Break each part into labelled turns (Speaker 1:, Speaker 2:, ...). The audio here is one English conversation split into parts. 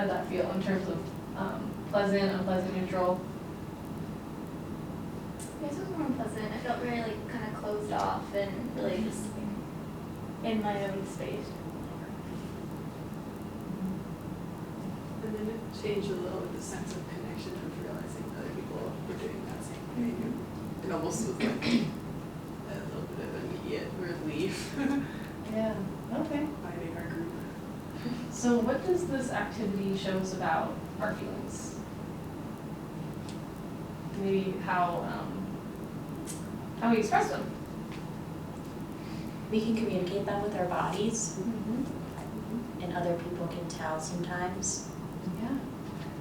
Speaker 1: did that feel in terms of pleasant, unpleasant, neutral?
Speaker 2: This was more pleasant. I felt very like kind of closed off and really just in my own space.
Speaker 3: And then it changed a little with the sense of connection of realizing other people were doing that same thing. It almost was like a little bit of immediate relief
Speaker 1: Yeah, okay.
Speaker 3: finding our group.
Speaker 1: So what does this activity show us about our feelings? Maybe how we express them.
Speaker 4: We can communicate them with our bodies, and other people can tell sometimes.
Speaker 1: Yeah.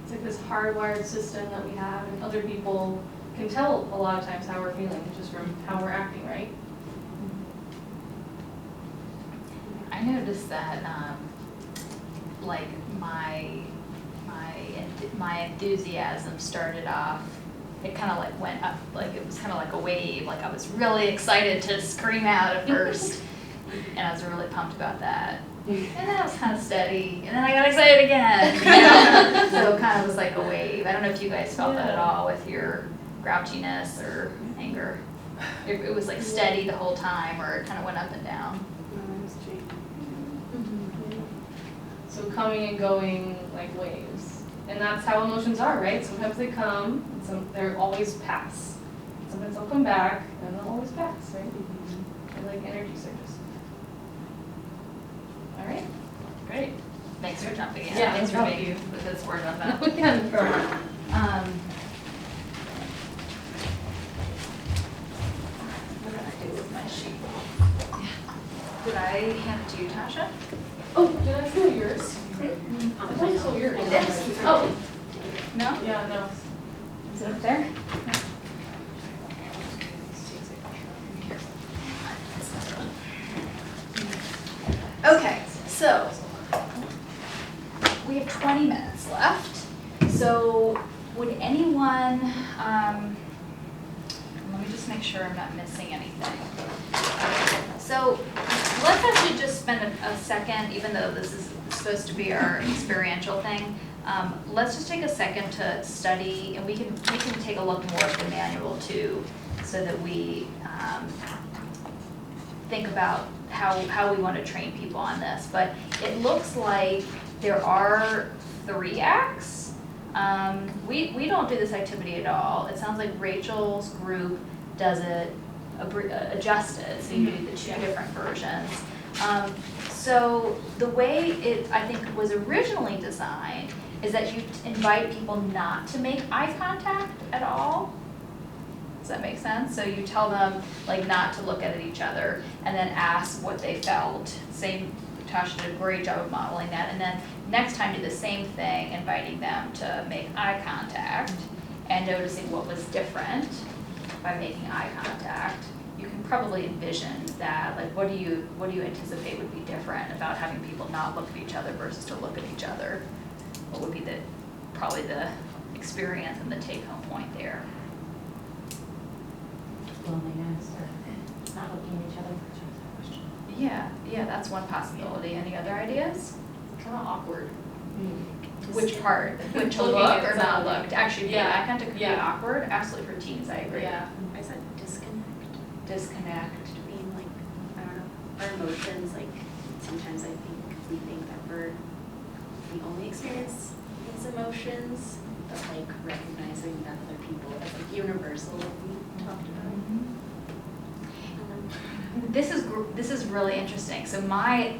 Speaker 1: It's like this hardwired system that we have, and other people can tell a lot of times how we're feeling just from how we're acting, right?
Speaker 5: I noticed that, like my enthusiasm started off, it kind of like went up, like it was kind of like a wave, like I was really excited to scream out at first, and I was really pumped about that. And then I was kind of steady, and then I got excited again, you know? So it kind of was like a wave. I don't know if you guys felt that at all with your grouchiness or anger. It was like steady the whole time, or it kind of went up and down.
Speaker 3: No, it's changed.
Speaker 1: So coming and going like waves. And that's how emotions are, right? Sometimes they come, and they're always pass. Sometimes they'll come back, and they'll always pass, right? They're like energy surges. All right, great.
Speaker 5: Thanks for jumping in.
Speaker 1: Yeah,
Speaker 5: Thanks for
Speaker 1: no
Speaker 5: making with this word on that.
Speaker 1: We can go.
Speaker 5: What did I do with my sheet? Did I hand it to you, Tasha?
Speaker 1: Oh, did I steal yours? I thought I stole yours.
Speaker 5: I did.
Speaker 1: Oh,
Speaker 5: No?
Speaker 1: yeah, no.
Speaker 5: Is it up there? Okay, so we have 20 minutes left. So would anyone, let me just make sure I'm not missing anything. So let's actually just spend a second, even though this is supposed to be our experiential thing. Let's just take a second to study, and we can take a look more at the manual too, so that we think about how we want to train people on this. But it looks like there are 3 acts. We don't do this activity at all. It sounds like Rachel's group does it adjusted, so you do the 2 different versions. So the way it, I think, was originally designed is that you invite people not to make eye contact at all. Does that make sense? So you tell them like not to look at each other, and then ask what they felt. Tasha did a great job of modeling that. And then next time do the same thing, inviting them to make eye contact and noticing what was different by making eye contact. You can probably envision that, like what do you anticipate would be different about having people not look at each other versus to look at each other? What would be probably the experience and the take-home point there?
Speaker 4: Loneliness or not looking at each other.
Speaker 5: Yeah, that's one possibility. Any other ideas?
Speaker 1: Kind of awkward.
Speaker 5: Which part? Which
Speaker 1: Looking
Speaker 5: look
Speaker 1: at
Speaker 5: or not
Speaker 1: somebody.
Speaker 5: looked? Actually,
Speaker 1: Yeah.
Speaker 5: eye contact could be
Speaker 1: Yeah.
Speaker 5: awkward. Absolutely for teens, I agree.
Speaker 1: Yeah.
Speaker 6: I said disconnect,
Speaker 5: Disconnect.
Speaker 6: being like, I don't know, our emotions, like, sometimes I think we think that we only experience these emotions, but like recognizing that other people as like universal, like we talked about.
Speaker 5: This is really interesting. So my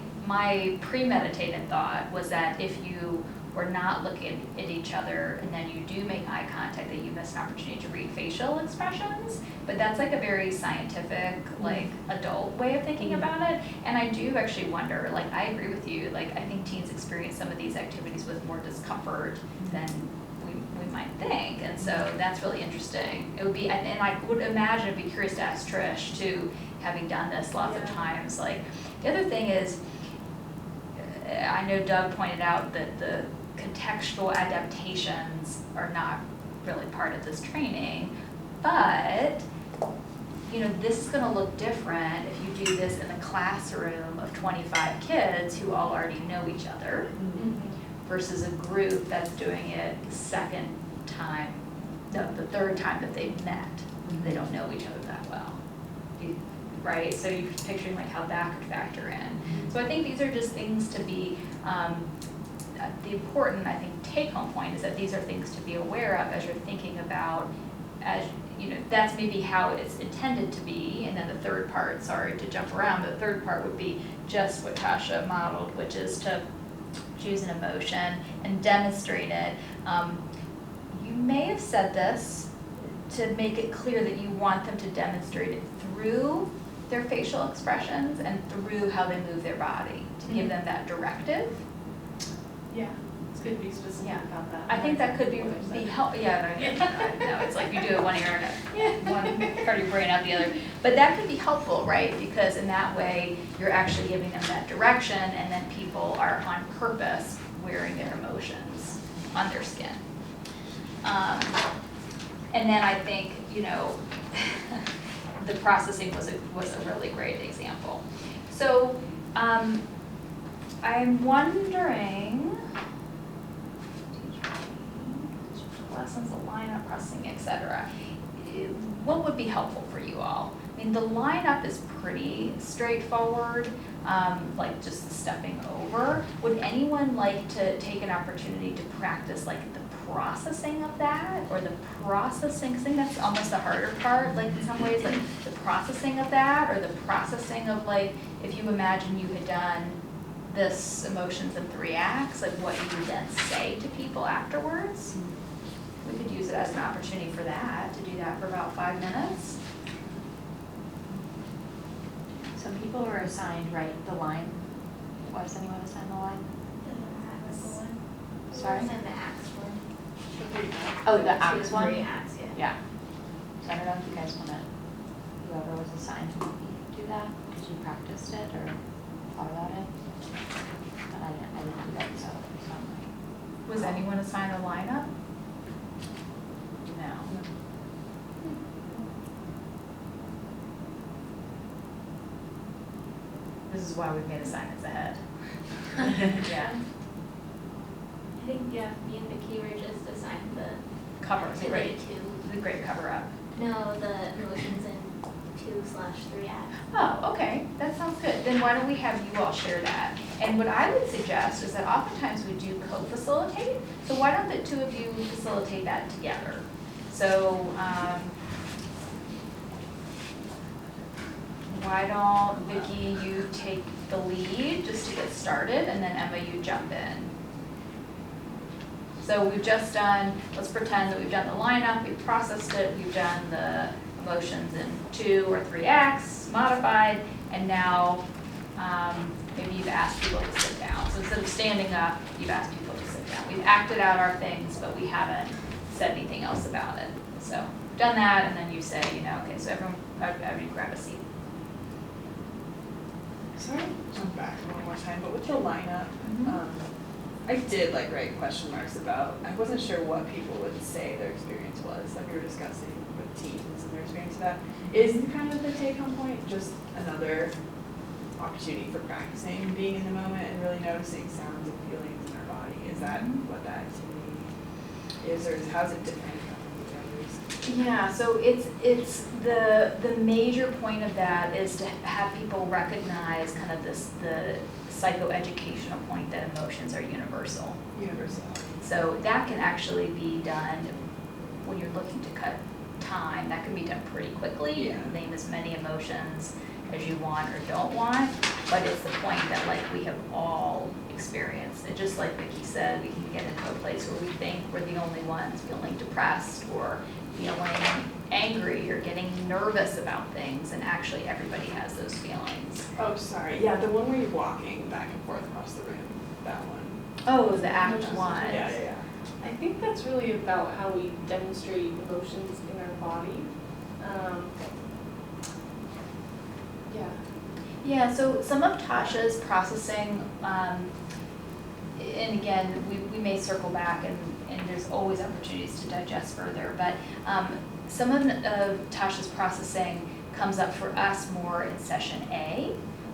Speaker 5: premeditated thought was that if you were not looking at each other and then you do make eye contact, that you miss an opportunity to read facial expressions. But that's like a very scientific, like adult way of thinking about it. And I do actually wonder, like I agree with you, like I think teens experience some of these activities with more discomfort than we might think. And so that's really interesting. It would be, and I would imagine it'd be curious to ask Trish too, having done this lots of times. Like the other thing is, I know Doug pointed out that the contextual adaptations are not really part of this training, but you know, this is going to look different if you do this in a classroom of 25 kids who all already know each other, versus a group that's doing it the second time, no, the third time that they've met. They don't know each other that well, right? So you're picturing like how that could factor in. So I think these are just things to be, the important, I think, take-home point is that these are things to be aware of as you're thinking about, as, you know, that's maybe how it's intended to be, and then the third part, sorry to jump around, but the third part would be just what Tasha modeled, which is to choose an emotion and demonstrate it. You may have said this to make it clear that you want them to demonstrate it through their facial expressions and through how they move their body, to give them that directive.
Speaker 1: Yeah, it's good to be specific
Speaker 5: Yeah.
Speaker 1: about that.
Speaker 5: I think that could be
Speaker 1: What I said.
Speaker 5: help, no, it's like you do it one ear and one part of your brain out the other. But that could be helpful, right? Because in that way, you're actually giving them that direction, and then people are on purpose wearing their emotions on their skin. And then I think, you know, the processing was a really great example. So, I'm wondering, lessons, the lineup, processing, etc. What would be helpful for you all? I mean, the lineup is pretty straightforward, like just stepping over. Would anyone like to take an opportunity to practice like the processing of that, or the processing, 'cause I think that's almost the harder part, like in some ways, like the processing of that, or the processing of like, if you imagine you had done this emotions in 3 acts, like what you would then say to people afterwards. We could use it as an opportunity for that, to do that for about 5 minutes.
Speaker 4: Some people are assigned, right, the line. Was anyone assigned the line? Sorry?
Speaker 2: And the acts one.
Speaker 4: Oh, the acts one?
Speaker 2: 3 acts, yeah.
Speaker 4: Yeah. So I don't know if you guys wanna, whoever was assigned to maybe do that, because you practiced it or thought about it. But I didn't do that, so it's not like.
Speaker 5: Was anyone assigned a lineup? No. This is why we've made assignments ahead. Yeah,
Speaker 2: I think, yeah, me and Vicky were just assigned the
Speaker 5: cover, it's a great,
Speaker 2: activity
Speaker 5: the great cover up.
Speaker 2: 2. No, the emotions in 2/3 acts.
Speaker 5: Oh, okay, that sounds good. Then why don't we have you all share that? And what I would suggest is that oftentimes we do co-facilitate, so why don't the 2 of you facilitate that together? So, why don't Vicky, you take the lead just to get started, and then Emma, you jump in. So we've just done, let's pretend that we've done the lineup, we've processed it, we've done the emotions in 2 or 3 acts, modified, and now maybe you've asked people to sit down. So instead of standing up, you've asked people to sit down. We've acted out our things, but we haven't said anything else about it. So we've done that, and then you say, you know, okay, so everyone grab a seat.
Speaker 3: Sorry to jump back one more time, but with the lineup, I did like write question marks about, I wasn't sure what people would say their experience was, like we were discussing with teens and their experience of that. Is kind of the take home point just another opportunity for practicing being in the moment and really noticing sounds and feelings in our body? Is that what that activity is, or how's it different from the others?
Speaker 5: Yeah, so it's the major point of that is to have people recognize kind of the psychoeducational point that emotions are universal.
Speaker 3: Universal.
Speaker 5: So that can actually be done when you're looking to cut time. That can be done pretty quickly. You can name as many emotions as you want or don't want, but it's the point that like we have all experienced. And just like Vicky said, we can get into a place where we think we're the only ones feeling depressed or feeling angry or getting nervous about things, and actually everybody has those feelings.
Speaker 3: Oh, sorry. Yeah, the one where you're walking back and forth across the room. That one.
Speaker 5: Oh, the act one.
Speaker 3: Yeah.
Speaker 1: I think that's really about how we demonstrate emotions in our body. Yeah.
Speaker 5: Yeah, so some of Tasha's processing, and again, we may circle back and there's always opportunities to digest further, but some of Tasha's processing comes up for us more in session A,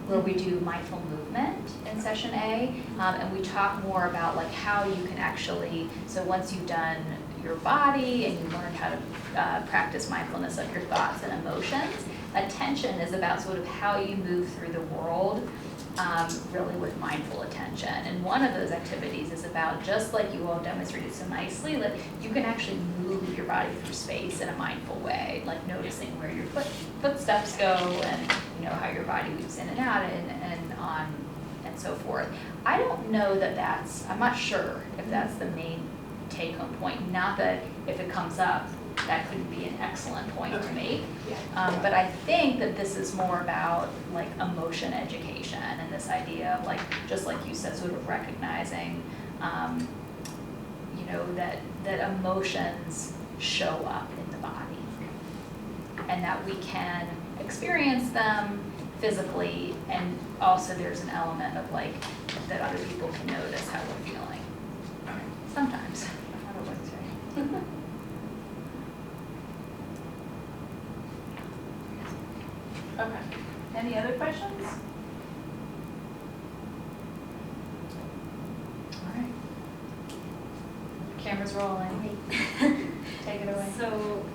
Speaker 5: where we do mindful movement in session A, and we talk more about like how you can actually, so once you've done your body and you've learned how to practice mindfulness of your thoughts and emotions, attention is about sort of how you move through the world, really with mindful attention. And one of those activities is about, just like you all demonstrated so nicely, that you can actually move your body through space in a mindful way, like noticing where your footsteps go and how your body moves in and out and on and so forth. I don't know that that's, I'm not sure if that's the main take-home point. Not that if it comes up, that could be an excellent point to make. But I think that this is more about like emotion education and this idea of like, just like you said, sort of recognizing, that emotions show up in the body and that we can experience them physically, and also there's an element of like that other people can notice how we're feeling. Sometimes. I don't know what to say.
Speaker 1: Okay.
Speaker 5: Any other questions? All right. Camera's rolling. Take it away.
Speaker 6: So,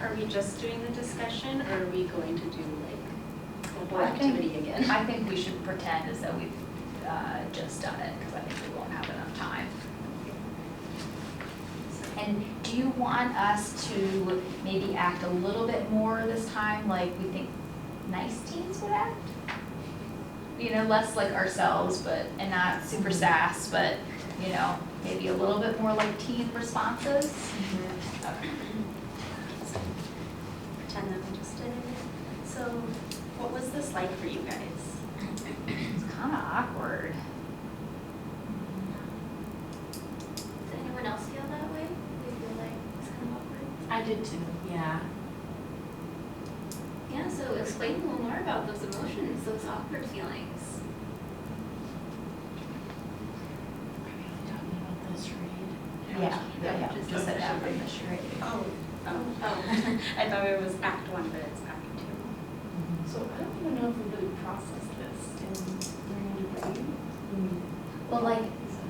Speaker 6: are we just doing the discussion, or are we going to do like the whole
Speaker 5: I think-
Speaker 6: activity again?
Speaker 5: I think we should pretend as though we've just done it, because I think we won't have enough time. And do you want us to maybe act a little bit more this time, like we think nice teens would act? Less like ourselves, but, and not super sass, but, maybe a little bit more like teen responses? Okay.
Speaker 6: Pretend that we just did it. So, what was this like for you guys?
Speaker 5: It's kind of awkward.
Speaker 2: Does anyone else feel that way? Do you feel like it's kind of awkward?
Speaker 7: I did too, yeah.
Speaker 2: Yeah, so explain a little more about those emotions, those awkward feelings.
Speaker 7: Are we talking about this charade?
Speaker 5: Yeah,
Speaker 6: just
Speaker 5: just
Speaker 6: the
Speaker 5: sit down
Speaker 6: charade.
Speaker 5: in the charade.
Speaker 6: Oh. I thought it was act 1, but it's act 2.
Speaker 1: So I don't even know if we really processed this during the grade.
Speaker 5: Well,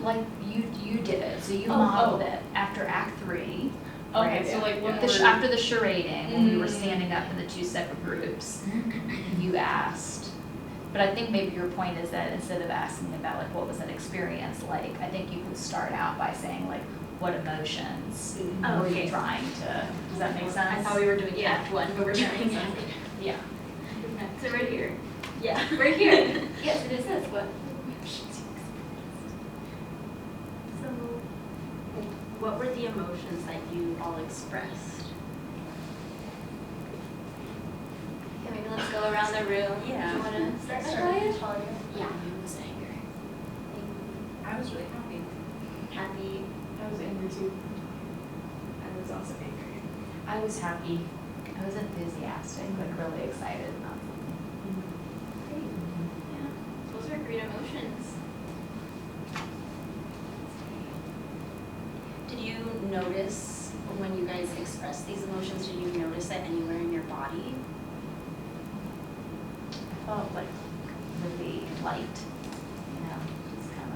Speaker 5: like you did it, so you
Speaker 1: Oh,
Speaker 5: modeled
Speaker 1: oh.
Speaker 5: it after Act 3.
Speaker 1: Okay,
Speaker 5: right?
Speaker 1: so like when
Speaker 5: After the charading, when we were
Speaker 1: Mm.
Speaker 5: standing up in the two separate groups, you asked. But I think maybe your point is that instead of asking about like what was that experience like, I think you could start out by saying like, what emotions
Speaker 6: Oh,
Speaker 5: were you
Speaker 6: okay.
Speaker 5: trying to, does that make sense?
Speaker 6: I thought we were doing act 1, but we're trying to.
Speaker 5: Yeah.
Speaker 2: So right here.
Speaker 6: Yeah.
Speaker 2: Right here. Yes, it says what.
Speaker 6: So, what were the emotions that you all expressed?
Speaker 2: Okay, maybe let's go around the room.
Speaker 6: Yeah.
Speaker 2: You wanna start, Talia?
Speaker 7: Yeah, it was anger.
Speaker 3: I was really happy.
Speaker 2: Happy.
Speaker 1: I was angry too. I was also angry.
Speaker 7: I was happy.
Speaker 5: I was enthusiastic, like really excited about something.
Speaker 2: Great. Yeah, those are great emotions.
Speaker 6: Did you notice when you guys expressed these emotions, did you notice it anywhere in your body?
Speaker 5: I felt like really light, just kind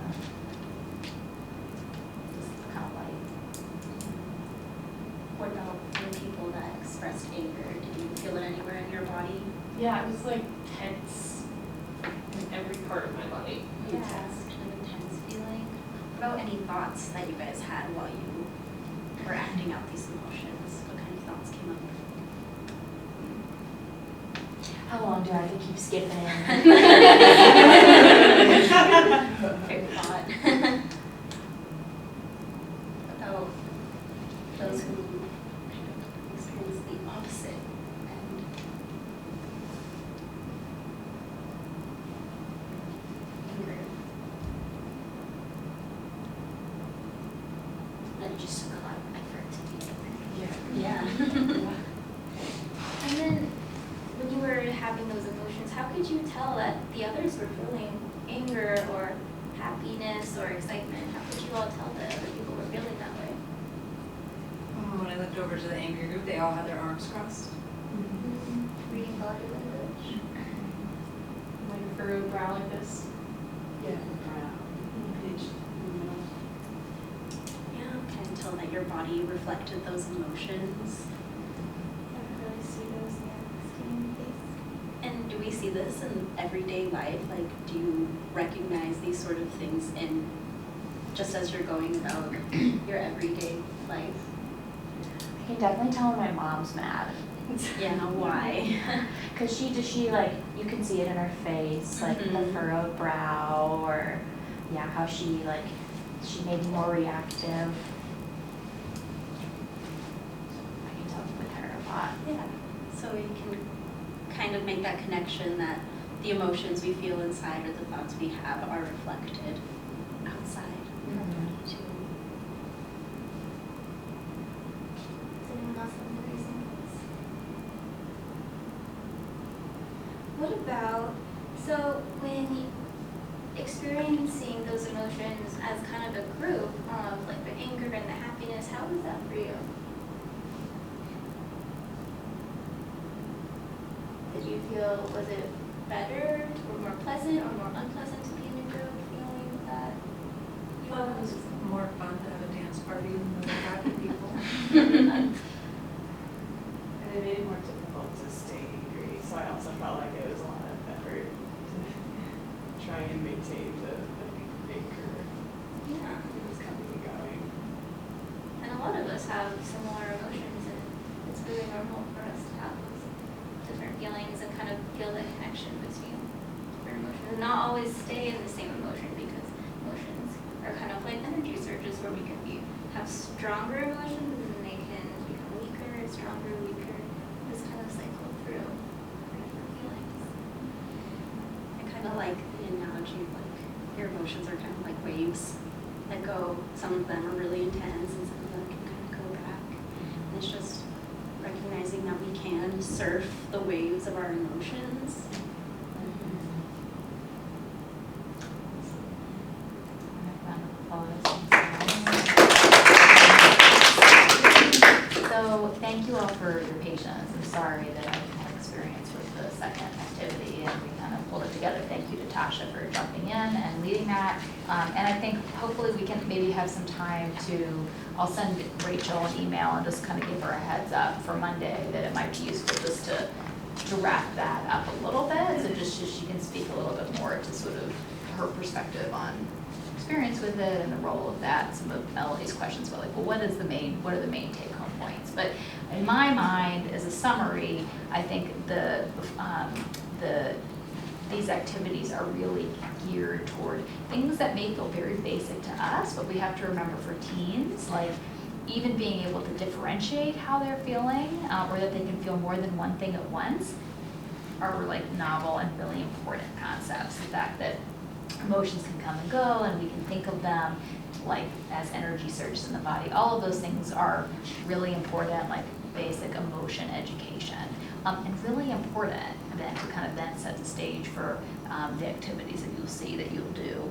Speaker 5: of light.
Speaker 6: What about the people that expressed anger? Did you feel it anywhere in your body?
Speaker 1: Yeah, it was like tense in every part of my body.
Speaker 6: An intense feeling? What about any thoughts that you guys had while you were acting out these emotions? What kind of thoughts came up?
Speaker 7: How long do I have to keep skipping?
Speaker 6: Favorite thought? About those who experience the opposite and anger.
Speaker 7: That just took a lot of effort to be angry.
Speaker 6: Yeah.
Speaker 2: And then when you were having those emotions, how could you tell that the others were feeling anger or happiness or excitement? How could you all tell that other people were feeling that way?
Speaker 8: When I looked over to the angry group, they all had their arms crossed.
Speaker 2: Reading body language.
Speaker 1: Like furrowed brow like this.
Speaker 3: Yeah, brown, page in the middle.
Speaker 6: Yeah, can tell that your body reflected those emotions.
Speaker 2: I don't really see those yet, skin face.
Speaker 6: And do we see this in everyday life? Like, do you recognize these sort of things in, just as you're going about your everyday life?
Speaker 4: I can definitely tell when my mom's mad.
Speaker 6: Yeah, why?
Speaker 4: Cause she like, you can see it in her face, like the
Speaker 6: Mhm.
Speaker 4: furrowed brow, or, yeah, how she may be more reactive. I can tell with her a lot.
Speaker 6: Yeah, so you can kind of make that connection that the emotions we feel inside or the thoughts we have are reflected outside too.
Speaker 2: Does anyone else have other examples? What about, so when experiencing those emotions as kind of a group, like the anger and the happiness, how was that for you? Did you feel, was it better or more pleasant or more unpleasant to be in a group feeling that?
Speaker 8: Well, it was more fun to have a dance party than the happy people.
Speaker 3: And it made it more difficult to stay angry, so I also felt like it was a lot of effort to try and maintain the anger
Speaker 2: Yeah.
Speaker 3: that was coming and going.
Speaker 2: And a lot of us have similar emotions, and it's really normal for us to have those different feelings and kind of feel that connection between different emotions. And not always stay in the same emotion, because emotions are kind of like energy surges where we can have stronger emotions and then they can become weaker, stronger, weaker. Just kind of cycle through different feelings.
Speaker 6: I kind of like the analogy of like your emotions are kind of like waves that go, some of them are really intense and some of them can kind of go back. And it's just recognizing that we can surf the waves of our emotions.
Speaker 4: So thank you all for your patience. I'm sorry that I didn't have experience with the second activity and we kind of pulled it together. Thank you to Tasha for jumping in and leading that. And I think hopefully we can maybe have some time to, I'll send Rachel an email and just kind of give her a heads up for Monday that it might be useful just to wrap that up a little bit. So just so she can speak a little bit more to sort of her perspective on experience with it and the role of that. Some of Melody's questions were like, well, what are the main take-home points? But in my mind, as a summary, I think these activities are really geared toward things that may feel very basic to us, but we have to remember for teens, like even being able to differentiate how they're feeling, or that they can feel more than one thing at once, are like novel and really important concepts. The fact that emotions can come and go and we can think of them like as energy surges in the body. All of those things are really important, like basic emotion education. And really important then to kind of then set the stage for the activities that you'll see that you'll do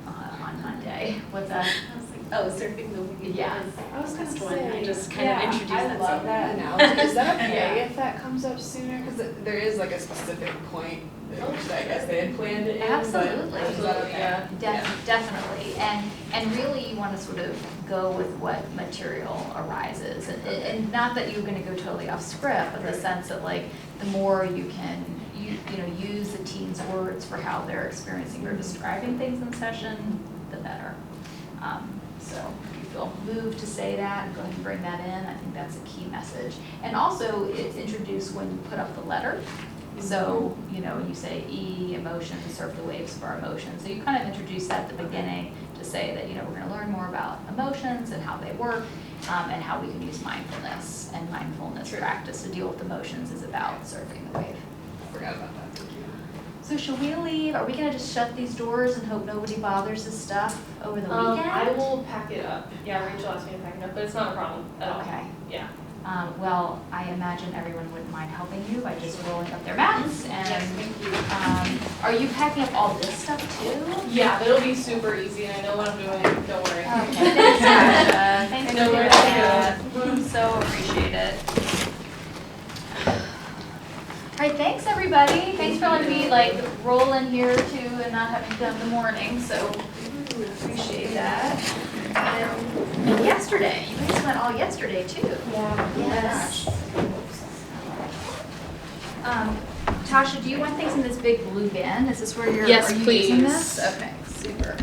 Speaker 4: on Monday. What's that?
Speaker 6: I was like, oh, surfing the waves.
Speaker 4: Yeah.
Speaker 3: I was
Speaker 6: Last
Speaker 3: gonna
Speaker 6: one, I
Speaker 3: say,
Speaker 6: just kind of introduced that.
Speaker 3: I love that analogy. Is that okay
Speaker 4: Yeah.
Speaker 3: if that comes up sooner? Because there is like a specific point that I guess they had planned it in.
Speaker 4: Absolutely.
Speaker 3: But is that okay?
Speaker 1: Yeah.
Speaker 4: Definitely, and really you want to sort of go with what material arises, and not that you're going to go totally off script, but the sense that like the more you can use the teens' words for how they're experiencing or describing things in session, the better. So if you feel moved to say that and go ahead and bring that in, I think that's a key message. And also it's introduced when you put up the letter. So, you say E, emotions, surf the waves of our emotions. So you kind of introduce that at the beginning to say that, we're going to learn more about emotions and how they work, and how we can use mindfulness. And mindfulness practice to deal with emotions is about surfing the wave.
Speaker 3: I forgot about that. Thank you.
Speaker 4: So should we leave? Are we going to just shut these doors and hope nobody bothers this stuff over the weekend?
Speaker 1: I will pack it up. Yeah, Rachel asked me to pack it up, but it's not a problem at all.
Speaker 4: Okay.
Speaker 1: Yeah.
Speaker 4: Well, I imagine everyone wouldn't mind helping you by just rolling up their mats. And
Speaker 1: Yes, thank you.
Speaker 4: are you packing up all this stuff too?
Speaker 1: Yeah, but it'll be super easy, and I know what I'm doing. Don't worry.
Speaker 4: Okay, thanks, Tasha. Thanks
Speaker 1: I
Speaker 4: for
Speaker 1: know
Speaker 4: doing
Speaker 1: where
Speaker 4: that.
Speaker 1: to go.
Speaker 4: So appreciate it. All right, thanks everyone.
Speaker 5: everybody. Thanks for letting me like roll in here too and not having done the morning, so appreciate that. And yesterday, you guys went all yesterday too.
Speaker 4: Yeah.
Speaker 5: Yes. Tasha, do you want things in this big blue bin? Is this where you're,
Speaker 1: Yes,
Speaker 5: are you using
Speaker 1: please.
Speaker 5: this? Okay, super.